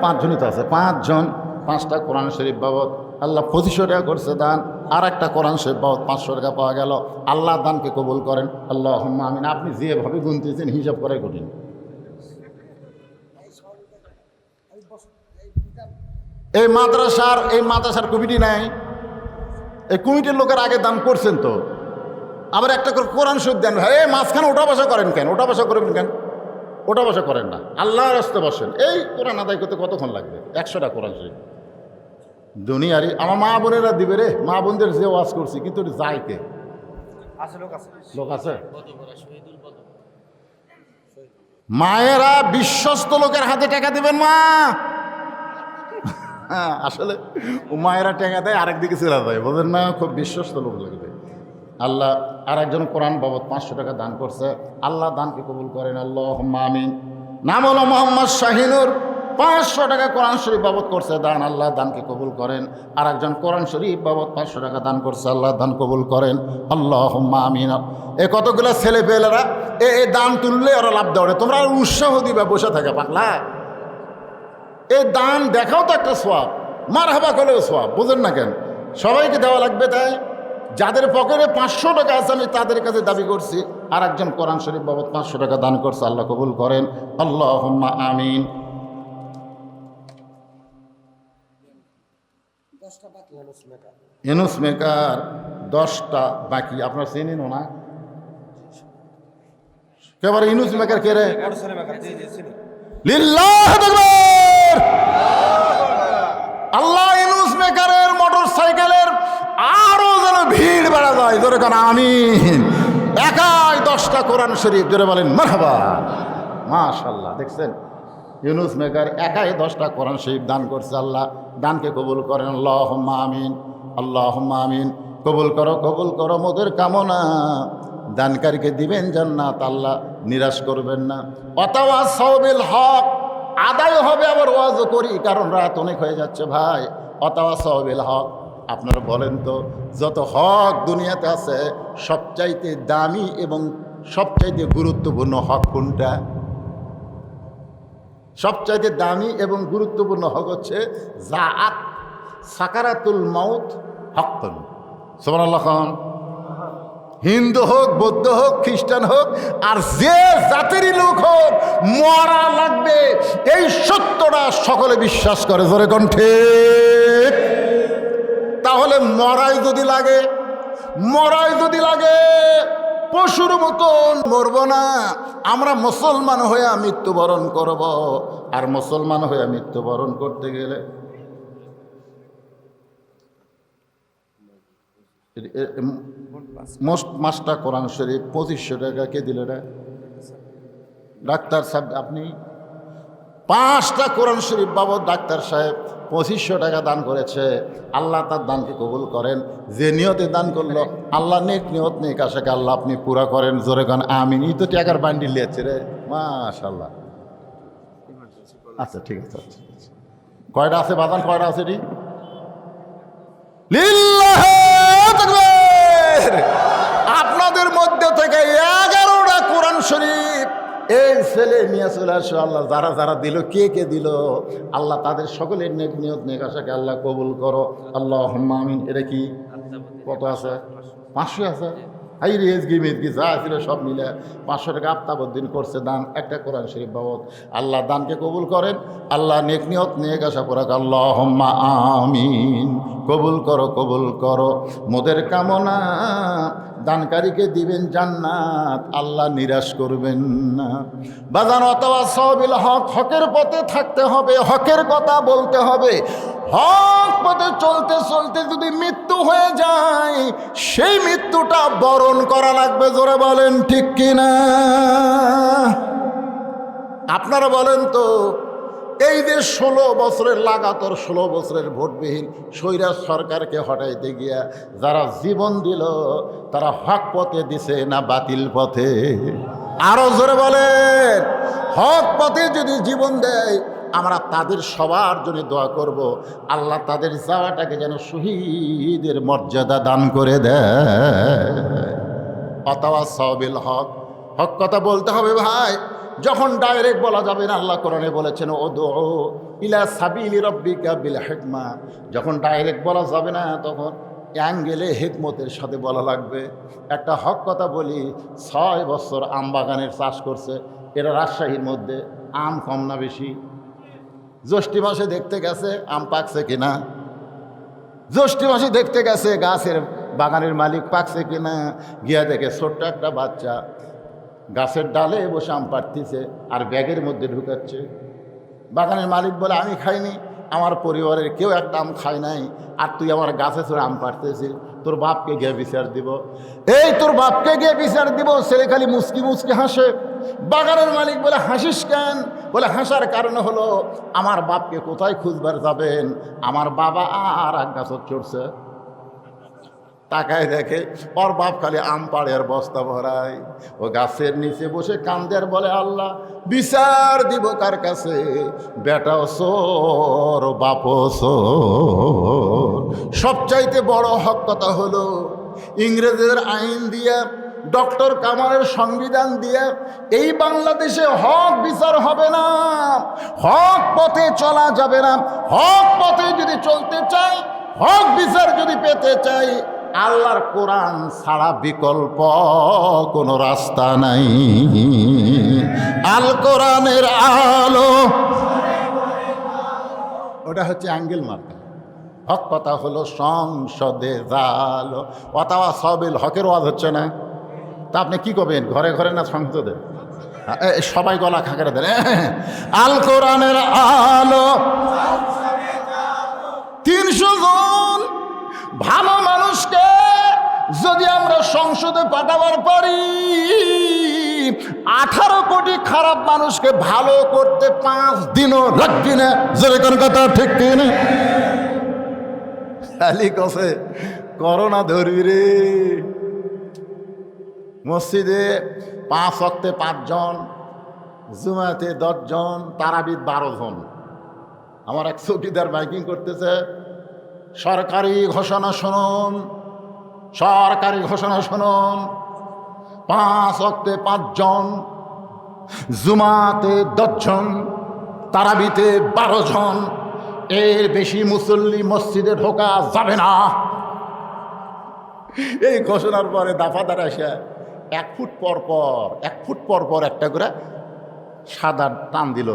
5জনই তো আছে, 5জন 5টা কোরআন শরীফ বাবদ আল্লাহ 2500 টাকা করছে দান। আর একটা কোরআন শরীফ বাবদ 500 টাকা পাওয়া গেল। আল্লাহ দানকে কবুল করেন, আল্লাহুম্মা আমিন। আপনি যেভাবে গুনতেছেন হিসাব করাই কঠিন। এই মাদ্রাসার কমিটি নাই, এই কমিটির লোকের আগে দান করছেন তো, আবার একটা করে কোরআন শরীফ দেন ভাই। এই মাঝখানে ওঠা বসা করেন কেন? ওঠা বসা করবেন কেন? ওঠা বসা করেন না, আল্লাহর রাস্তায় বসেন। এই কোরআন আদায় করতে কতক্ষণ লাগবে? 100টা কোরআন শরীফ দুনিয়ারই। আমার মা বোনেরা দিবে রে, মা বোনদের যে ওয়াজ করছি, কিন্তু যায় কে? লোক আছে। মায়েরা বিশ্বস্ত লোকের হাতে টাকা দিবেন মা। হ্যাঁ, আসলে ও মায়েরা টাকা দেয়, আরেকদিকে চলে যায়, বোঝেন না? খুব বিশ্বস্ত লোক লাগবে। আল্লাহ আর একজন কোরআন বাবদ 500 টাকা দান করছে, আল্লাহ দানকে কবুল করেন, আল্লাহুম্মা আমিন। নাম হলো মোহাম্মদ শাহিনুর, 500 টাকা কোরআন শরীফ বাবদ করছে দান, আল্লাহ দানকে কবুল করেন। আর একজন কোরআন শরীফ বাবদ 500 টাকা দান করছে, আল্লাহ দান কবুল করেন, আল্লাহুম্মা আমিন। এই কতগুলো ছেলে পেলেরা এই দান তুললে ওরা লাভ দেওয়া, তোমরা উৎসাহ দিবা, বসে থাকে পাগলা। এই দান দেখাও তো একটা সোয়াব, মারহাবা করলেও সোয়াব, বুঝেন না কেন? সবাইকে দেওয়া লাগবে। তাই যাদের পকেটে 500 টাকা আছে আমি তাদের কাছে দাবি করছি, আর একজন কোরআন শরীফ বাবদ 500 টাকা দান করছে, আল্লাহ কবুল করেন, আল্লাহুম্মা আমিন। ইনুস মেকার 10টা বাকি, আপনার চেনেন না? কেবল ইনুস মেকার কে রে? লিল্লাহি তাকবীর। আল্লাহ ইনুস মেকারের মোটর সাইকেলের আরো যেন ভিড় বেড়া যায়, জোরে কান আমিন। একাই 10টা কোরআন শরীফ, জোরে বলেন মারহাবা। মাশাআল্লাহ, দেখছেন ইউনুস মেকার একাই 10টা কোরআন শরীফ দান করছে, আল্লাহ দানকে কবুল করেন, আল্লাহুম্মা আমিন, আল্লাহুম্মা আমিন। কবুল করো মোদের কামনা, দানকারীকে দিবেন জান্নাত, আল্লাহ নিরাশ করবেন না। ওয়াতাওয়াসাউ বিল হক, আদায় হবে, আবার ওয়াজও করি, কারণ রাত অনেক হয়ে যাচ্ছে ভাই। ওয়াতাওয়াসাউ বিল হক, আপনারা বলেন তো যত হক দুনিয়াতে আছে সবচাইতে দামি এবং সবচাইতে গুরুত্বপূর্ণ হক কোনটা? সবচাইতে দামি এবং গুরুত্বপূর্ণ হক হচ্ছে জাআত সাকারাতুল মাউত হকন। সুবহানাল্লাহ খান। হিন্দু হোক, বৌদ্ধ হোক, খ্রিস্টান হোক, আর যে জাতিরই লোক হোক, মরা লাগবে, এই সত্যটা সকলে বিশ্বাস করে, জোরে কোন ঠিক? তাহলে মরাই যদি লাগে পশুর মতন মরব না, আমরা মুসলমান হয়ে মৃত্যুবরণ করব। আর মুসলমান হয়ে মৃত্যুবরণ করতে গেলে মাস্টার কোরআন শরীফ 2500 টাকা কে দিল রে? ডাক্তার সাহেব, আপনি 5টা কোরআন শরীফ বাবদ ডাক্তার সাহেব 2500 টাকা দান করেছে, আল্লাহ তার দানকে কবুল করেন। যে নিয়তে দান করলো, আল্লাহ নেক নিয়ত নেক আশাকে আল্লাহ আপনি পুরা করেন, জোরে গান আমিন। ই তো টাকার বান্ডিল লিয়েছে রে, মাশাআল্লাহ। আচ্ছা ঠিক আছে, কয়টা আছে বাদান, কয়টা আছে রে? লিল্লাহি তাকবীর। আপনাদের মধ্যে থেকে 11টা কোরআন শরীফ এই ছেলে নিয়ে চলে আসো, আল্লাহ যারা দিল, কে দিল, আল্লাহ তাদের সকলের নেক নিয়ত নেক আশাকে আল্লাহ কবুল করো, আল্লাহুম্মা আমিন। এটা কি কত আছে? 500 আছে। হাই রেজগি মেজগি যা ছিল সব মিলে 500 টাকা আফতাবুদ্দিন করছে দান, একটা কোরআন শরীফ বাবদ। আল্লাহ দানকে কবুল করেন, আল্লাহ নেক নিয়ত নেক আশা করাক, আল্লাহুম্মা আমিন। কবুল করো মোদের কামনা, দানকারীকে দিবেন জান্নাত, আল্লাহ নিরাশ করবেন না। বাজান ওয়াতাওয়াসাউ বিল হক, হকের পথে থাকতে হবে, হকের কথা বলতে হবে। হক পথে চলতে চলতে যদি মৃত্যু হয়ে যায়, সেই মৃত্যুটা বরণ করা লাগবে, জোরে বলেন ঠিক কিনা? আপনারা বলেন তো, এই যে 16 বছরের লাগাতার 16 বছরের ভোটবিহীন স্বৈরাজ সরকারকে হটাইতে গিয়া যারা জীবন দিল, তারা হক পথে দিছে না বাতিল পথে? আরো জোরে বলেন। হক পথে যদি জীবন দেয়, আমরা তাদের সবার জন্য দোয়া করব, আল্লাহ তাদের যাওয়াটাকে যেন শহীদের মর্যাদা দান করে দেয়। অতাওয়াসাউ বিল হক, হক কথা বলতে হবে ভাই। যখন ডাইরেক্ট বলা যাবে না, আল্লাহ কোরআনে বলেছেন উদউ ইলা সাবিলি রাব্বিকা বিল হিকমা, যখন ডাইরেক্ট বলা যাবে না, তখন অ্যাঙ্গেলে হিকমতের সাথে বলা লাগবে। একটা হক কথা বলি, 6 বছর আম বাগানের চাষ করছে, এরা রাজশাহীর মধ্যে। আম কম না বেশি? জ্যৈষ্ঠী মাসে দেখতে গেছে আম পাকছে কিনা, জ্যৈষ্ঠী মাসে দেখতে গেছে গাছের বাগানের মালিক পাকছে কিনা, গিয়া দেখে ছোট্ট একটা বাচ্চা গাছের ডালে বসে আম পাড়তেছে আর ব্যাগের মধ্যে ঢুকাচ্ছে। বাগানের মালিক বলে, আমি খাইনি, আমার পরিবারের কেউ একটা আম খায় নাই, আর তুই আমার গাছে চড়ে আম পাড়তেছিস, তোর বাপকে গিয়ে বিচার দিব। এই তোর বাপকে গিয়ে বিচার দিব। ছেলে খালি মুচকি মুচকি হাসে। বাগানের মালিক বলে, হাসিস কেন? বলে, হাসার কারণ হলো আমার বাপকে কোথায় খুঁজবার যাবেন, আমার বাবা আর এক গাছত চড়ছে। তাকায় দেখে ওর বাপ খালি আম পাড়ে আর বস্তা ভরায়। ও গাছের নিচে বসে কান্দে আর বলে, আল্লাহ বিচার দিব কার কাছে? বেটাও সোর, বাপও সোর। সবচাইতে বড় হক কথা হলো, ইংরেজদের আইন দিয়া, ডক্টর কামালের সংবিধান দিয়ে এই বাংলাদেশে হক বিচার হবে না, হক পথে চলা যাবে না। হক পথে যদি চলতে চাই, হক বিচার যদি পেতে চাই, আল্লাহর কোরআন ছাড়া বিকল্প কোনো রাস্তা নাই। আল কোরআনের আলো, ওটা হচ্ছে অ্যাঙ্গেল মার্কা। হক কথা হলো সংসদে জালো। ওয়াতাওয়াসাউ বিল হকের ওয়াজ হচ্ছে না? তা আপনি কি করবেন, ঘরে ঘরে না সংসদে? সবাই গলা খাঁকড়ে দেন। আল কোরআনের আলো। 300 জন ভালো মানুষকে যদি আমরা সংসদে পাঠাবার পারি, 18 কোটি খারাপ মানুষকে ভালো করতে 5 দিনও লাগবে না। যেরকম কথা ঠিক কিনা? খালি কসে করোনা ধরবি রে। মসজিদে 5 ওয়াক্তে 5 জন, জুমাতে 10 জন, তারাবির 12 জন। আমার এক চৌকিদার মাইকিং করতেছে, সরকারি ঘোষণা শুনুন, সরকারি ঘোষণা শুনুন, 5 ওয়াক্তে 5 জন, জুমাতে 10 জন, তারাবিতে 12 জন, এর বেশি মুসল্লি মসজিদে ঢোকা যাবে না। এই ঘোষণার পরে দাফাদার আসে 1 ফুট পর পর একটা করে সাদা টান দিল,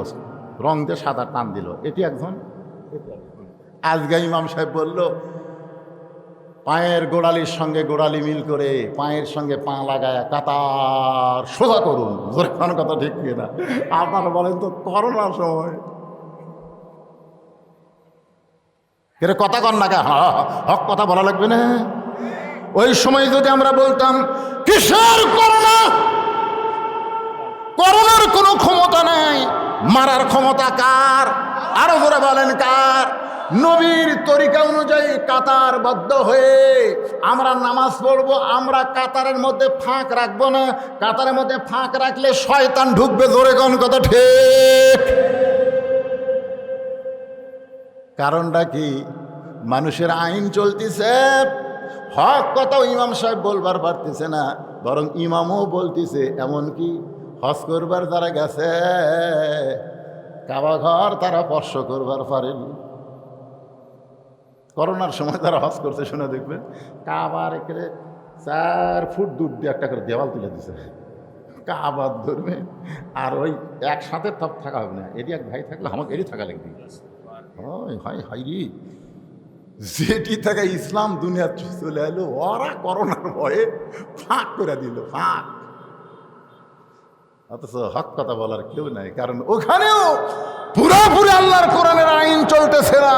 রং দিয়ে সাদা টান দিল। এটি একজন। আজকে ইমাম সাহেব বলল, পায়ের গোড়ালির সঙ্গে গোড়ালি মিল করে পায়ের সঙ্গে পা লাগায় কাতার সোজা করুন। জোরে কথা ঠিক কিনা? আপনারা বলেন তো, করোনার সময় কথা কন না, হক কথা বলা লাগবে না? ওই সময় যদি আমরা বলতাম, কিসের করোনা, করোনার কোনো ক্ষমতা নেই, মারার ক্ষমতা কার? আরো জোরে বলেন কার? নবীর তরিকা অনুযায়ী কাতারবদ্ধ হয়ে আমরা নামাজ পড়বো। আমরা কাতারের মধ্যে ফাঁক রাখবো না। কাতারের মধ্যে ফাঁক রাখলে শয়তান ঢুকবে। জোরে কোন কথা ঠিক? কারণটা কি? মানুষের আইন চলতেছে, হক কথাও ইমাম সাহেব বলবার পারতেছে না, বরং ইমামও বলতেছে। এমনকি হজ করবার যারা গেছে, কাবা ঘর তারা স্পর্শ করবার পারেনি। করোনার সময় তারা হজ করছে, শুনে দেখবেন কাবার একেবারে 4 ফুট দূর দিয়ে একটা করে দেওয়াল তুলে দিছে। কাবার ধরবে আর ওই একসাথে তপ থাকা হবে না। এটি এক ভাই থাকলে আমাকে এটি থাকা লাগবে। হাই হাই রে, যেটি থেকে ইসলাম দুনিয়া চলে এলো, ওরা করোনার ভয়ে ফাঁক করে দিল, ফাঁক। অথচ হক কথা বলার কেউ নাই, কারণ ওখানেও পুরোপুরি আল্লাহর কোরআনের আইন চলতেছে না,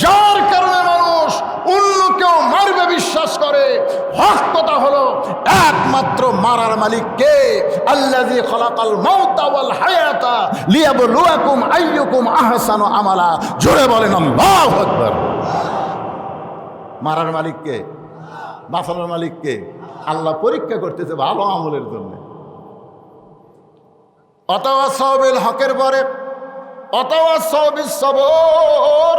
যার কারণে মানুষ অন্য কেউ মারবে বিশ্বাস করে, হক কথা হলো একমাত্র মারার মালিক কে? আল্লাযী খালাকাল মাউতা ওয়াল হায়াতা লিয়াবলুয়াকুম আইয়ুকুম আহসানু আমালা। জোরে বলেন আল্লাহু আকবার। মারার মালিক কে? বাঁচানোর মালিক কে? আল্লাহ পরীক্ষা করতেছে ভালো আমলের জন্য। অতাওয়াসাউ বিল হকের পরে অতাওয়াসাউ বিস সবর।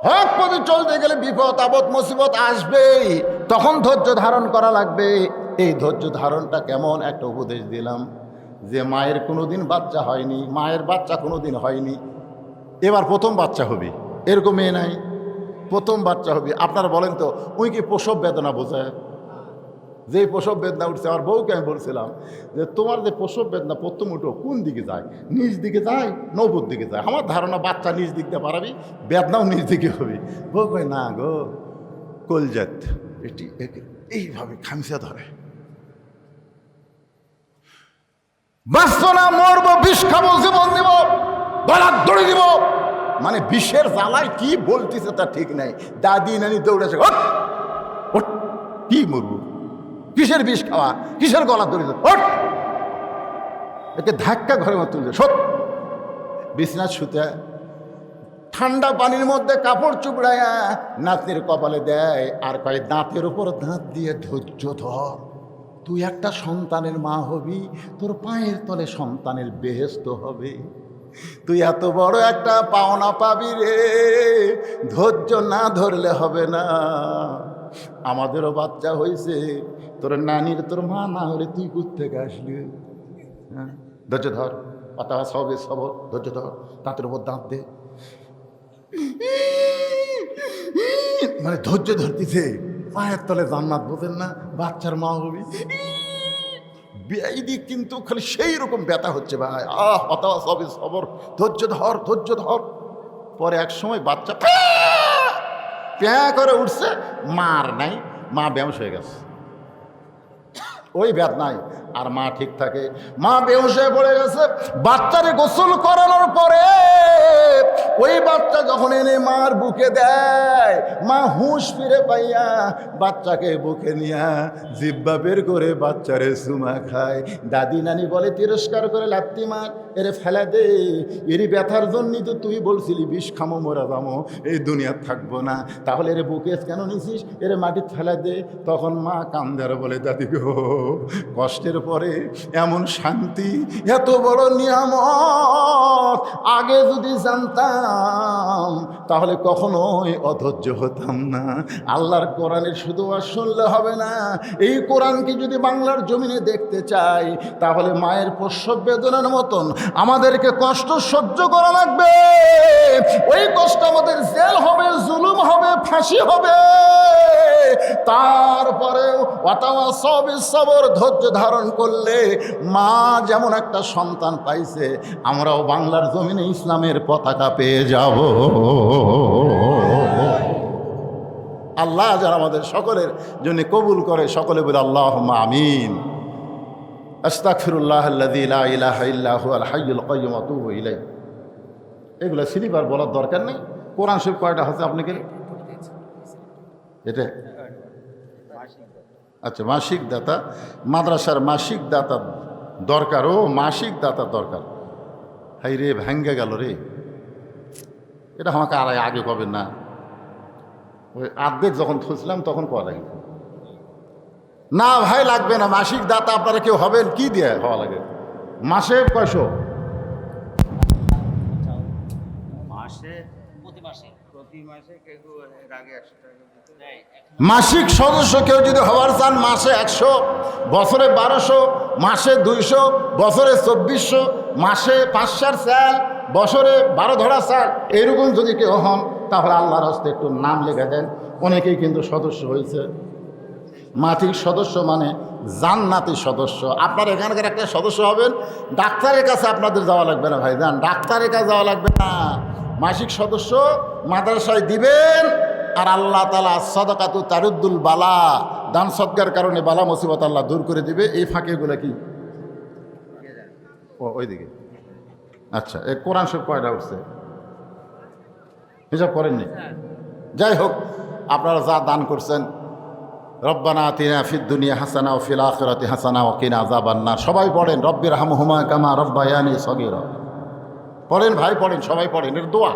হক পথে চলতে গেলে বিপদ আপদ মুসিবত আসবেই, তখন ধৈর্য ধারণ করা লাগবে। এই ধৈর্য ধারণটা কেমন? একটা উপদেশ দিলাম যে মায়ের কোনোদিন বাচ্চা হয়নি, মায়ের বাচ্চা কোনোদিন হয়নি, এবার প্রথম বাচ্চা হবে, এরকম মেয়ে নাই, প্রথম বাচ্চা হবে। আপনারা বলেন তো, ওই কি প্রসব বেদনা বোঝায়? যে প্রসব বেদনা উঠছে, আমার বউকে আমি বলছিলাম যে তোমার যে প্রসব বেদনা প্রথম উঠো কোন দিকে যায়? নিজ দিকে যায়, নৌপুর দিকে যায়। আমার ধারণা বাচ্চা নিজ দিক দিয়ে পারাবি, বেদনাও নিজ দিকে হবে। বউ কয় না গো, কলজাত এটি এইভাবে খামসা ধরে। বাঁচবো না, মরবো, বিষ খাবো, জীবন দিব, গলা দড়ি দিব, মানে বিষের জ্বালায় কি বলতেছে তা ঠিক নাই। দাদি নানি দৌড়েছে, কি মরবো, কিসের বিষ খাওয়া, কিসের গলা দড়ি, একে ধাক্কা ঘরে মতো তুলছে। সত বিছনা শুতে ঠান্ডা পানির মধ্যে কাপড় চুপড়াইয়া নাতনির কপালে দেয়, আর কয় দাঁতের উপর দাঁত দিয়ে ধৈর্য ধর, তুই একটা সন্তানের মা হবি, তোর পায়ের তলে সন্তানের বেহেশত হবে, তুই এত বড় একটা পাওনা পাবি রে, ধৈর্য না ধরলে হবে না। আমাদেরও বাচ্চা হয়েছে, তোর নানির তোর মা না হলে তুই কোত্থেকে আসলি? হ্যাঁ, ধৈর্য ধর, পাতা সবে সবর, ধৈর্য ধর, দাঁতের উপর দাঁত দে, মানে ধৈর্য ধরতেছে, পায়ের তলে জান্নাত, বোঝেন না? বাচ্চার মা হবি, বেআইনি কিন্তু খালি সেই রকম ব্যথা হচ্ছে ভাই। হতাশ হবে, সবর, ধৈর্য ধর, ধৈর্য ধর। পরে এক সময় বাচ্চা প্যা করে উঠছে, মার নাই, মা বেহুশ হয়ে গেছে, ওই ব্যাথ নাই, আর মা ঠিক থাকে। মা বেহুশ হয়ে পড়ে গেছে। বাচ্চারে গোসল করানোর পরে ওই বাচ্চা যখন এনে মার বুকে দেয়, মা হুঁশ ফিরে পাইয়া বাচ্চাকে বুকে নিয়া জিব্বা বের করে বাচ্চারে চুমা খায়। দাদি নানি বলে তিরস্কার করে, লাত্তি মার, এরে ফেলা দে, এরই ব্যথার জন্যই তো তুই বলছিলি বিষ খামো মরা যামো, এই দুনিয়ার থাকবো না, তাহলে এরে বুকে কেন নিছিস, এরে মাটির ফেলা দে। তখন মা কান্দার বলে, দাদি গো, কষ্টের পরে এমন শান্তি, এত বড় নিয়ামত আগে যদি জানতাম তাহলে কখনোই অধৈর্য হতাম না। আল্লাহর কোরআনের শুধু আর শুনলে হবে না, এই কোরআনকে যদি বাংলার জমিনে দেখতে চাই তাহলে মায়ের প্রসব বেদনার মতন আমাদেরকে কষ্ট সহ্য করা লাগবে। ওই কষ্ট আমাদের জেল হবে, জুলুম হবে, ফাঁসি হবে। তারপরেও ওয়াতাওয়াসাউ বিস সবর, ধৈর্য ধারণ করলে মা যেমন একটা সন্তান পাইছে, আমরাও বাংলার জমিনে ইসলামের পতাকা পেয়ে যাব। আল্লাহ যেন আমাদের সকলের জন্য কবুল করে, সকলে বলে আল্লাহুম্মা আমিন। আস্তাগফিরুল্লাহাল্লাযী লা ইলাহা ইল্লা হুয়াল হাইয়ুল কাইয়্যুম ওয়া আতুবু ইলাইহি। এগুলো সিলিবার বলার দরকার নেই। কোরআন শরীফ কয়টা আছে আপনাকে? এটা আচ্ছা, মাসিক দাতা, মাদ্রাসার মাসিক দাতা দরকার। ও মাসিক দাতা দরকার, হাই রে ভেঙ্গে গেল রে, এটা আমাকে আর আগে কবেন না, ওই আর্ধেক যখন খুঁজলাম তখন করা লাগে না ভাই, লাগবে না। মাসিক দাতা আপনারা কেউ হবেন, কি দিয়ে হওয়া লাগে? মাসে কয়শো? মাসিক সদস্য কেউ যদি হওয়ার চান, মাসে 100, বছরে 1200, মাসে 200, বছরে 2400, মাসে 500 চাল, বছরে 12 ধরা চাল, এরকম যদি কেউ হন তাহলে আল্লাহর হস্তে একটু নাম লেখা দেন। অনেকেই কিন্তু সদস্য হয়েছে। মাসিক সদস্য মানে জান্নাতি সদস্য। আপনার এখানকার একটা সদস্য হবেন, ডাক্তারের কাছে আপনাদের যাওয়া লাগবে না ভাই, যান, ডাক্তারের কাছে যাওয়া লাগবে না। মাসিক সদস্য মাদ্রাসায় দিবেন, আর আল্লাহ তাআলা সাদাকাতু তারুদ্দুল বালা, দান সদকার কারণে বালা মুসিবত আল্লাহ দূর করে দিবে। এই ফাঁকেগুলো কি ওইদিকে? আচ্ছা, এই কোরআন শরীফ কয়টা উঠছে হিসাব করেননি? যাই হোক, আপনারা যা দান করছেন, রব্বানা আতিনা ফিদ দুনিয়া হাসানা ও ফিল আখিরাতি হাসানা ওয়া কিনা আযাবান্নার। সবাই পড়েন রব্বির হামহুমা কামা রব্বায়ানি সগীরা। পড়েন ভাই, পড়েন, সবাই পড়েন, এর দোয়া।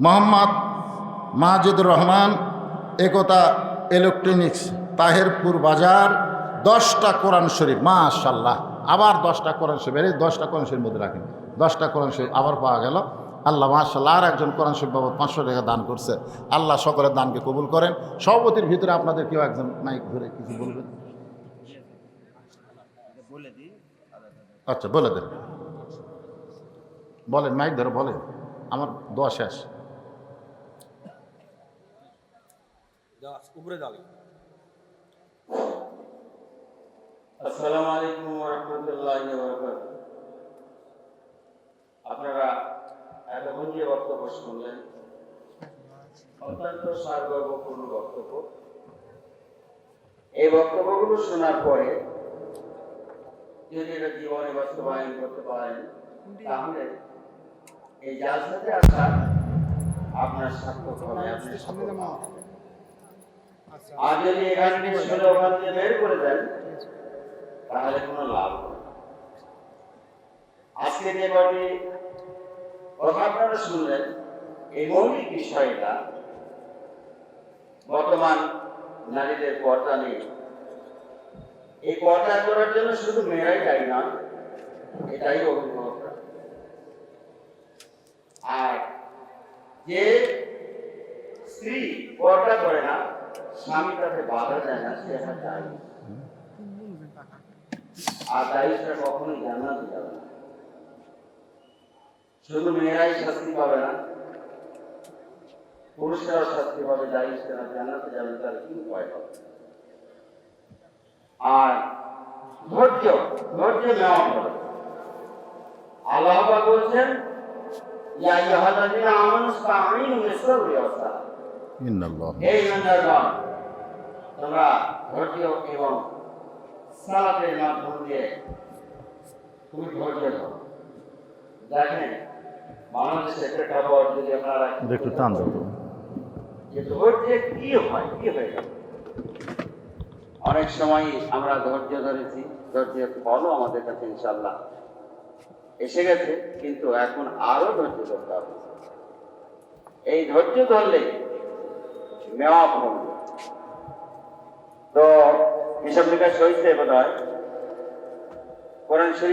মোহাম্মদ মাজিদুর রহমান, একতা ইলেকট্রনিক্স, তাহেরপুর বাজার, 10টা কোরআন শরীফ, মাশাআল্লাহ। আবার 10টা কোরআন শরীফ, এই 10টা কোরআন শরীফ মধ্যে রাখেন, 10টা কোরআন শরীফ আবার পাওয়া গেল। আল্লাহ মাশাআল্লাহ, আর একজন কোরআন শরীফ বাবদ 500 টাকা দান করছে। আল্লাহ সকলের দানকে কবুল করেন। সভাপতির ভিতরে আপনাদের কেউ একজন মাইক ধরে কিছু বলবেন? আচ্ছা, বলে দেন, বলেন, মাইক ধরে বলেন, আমার দোয়া শেষ। আসসালামু আলাইকুম ওয়া রাহমাতুল্লাহি ওয়া বারাকাতুহু। আপনারা এতক্ষণ যে বক্তব্য শুনলেন, অত্যন্ত সারগর্বপূর্ণ বক্তব্য। এই বক্তব্যগুলো শোনার পরে যদি এটা জীবনে বাস্তবায়ন করতে পারেন, তাহলে এই জালসাতে আসা আপনার সার্থক হবে, আপনার সফল হবে। আর যদি এখান থেকে শুনে ওখান থেকে বের করে দেন, তাহলে কোনো লাভ হবে না। আজকে যে কটি কথা আপনারা শুনলেন, এই মৌলিক বিষয়টা বর্তমান নারীদের পর্দা নেই। এই পর্দা করার জন্য শুধু মেয়েরাই দায়ী নয়, এটাই অভিভাবকরা। আর যে স্ত্রী পর্দা করে না, স্বামী তাকে বাধা দেয় না, সে একটা দায়ী। আর দায়ীটা কখনোই জান্নাতে যাবে না। শুধু মেয়েরাই শাস্তি পাবে না, পুরুষরাও শাস্তি পাবে। দায়ীরা জান্নাতে যাবে, তার কি উপায় হবে? আর ধৈর্য নেওয়া হবে। আল্লাহ পাক বলছেন, ইয়া আইয়ুহাল্লাযীনা আমানু ইসতাঈনু বিস-সাবরি ওয়াস-সালাহ। এই ইমানদারগণ, তোমরা ধৈর্য এবং সালাতের মাধ্যম দিয়ে তুমি ধৈর্য ধরো। দেখেন, বাংলাদেশের প্রেক্ষাপট যদি আপনারা একটু টান দাও তো, যে ধৈর্যে কি হয়, কি হয়ে গেল। অনেক সময় আমরা ধৈর্য ধরেছি, ধৈর্যের ফলও আমাদের কাছে ইনশাআল্লাহ এসে গেছে, কিন্তু এখন আরো ধৈর্য ধরতে হবে। এই ধৈর্য ধরলে মেওয়া ফলবে। তো হিসাব নিকাশ হয়েছে বোধ হয়। কোরআন শরীফ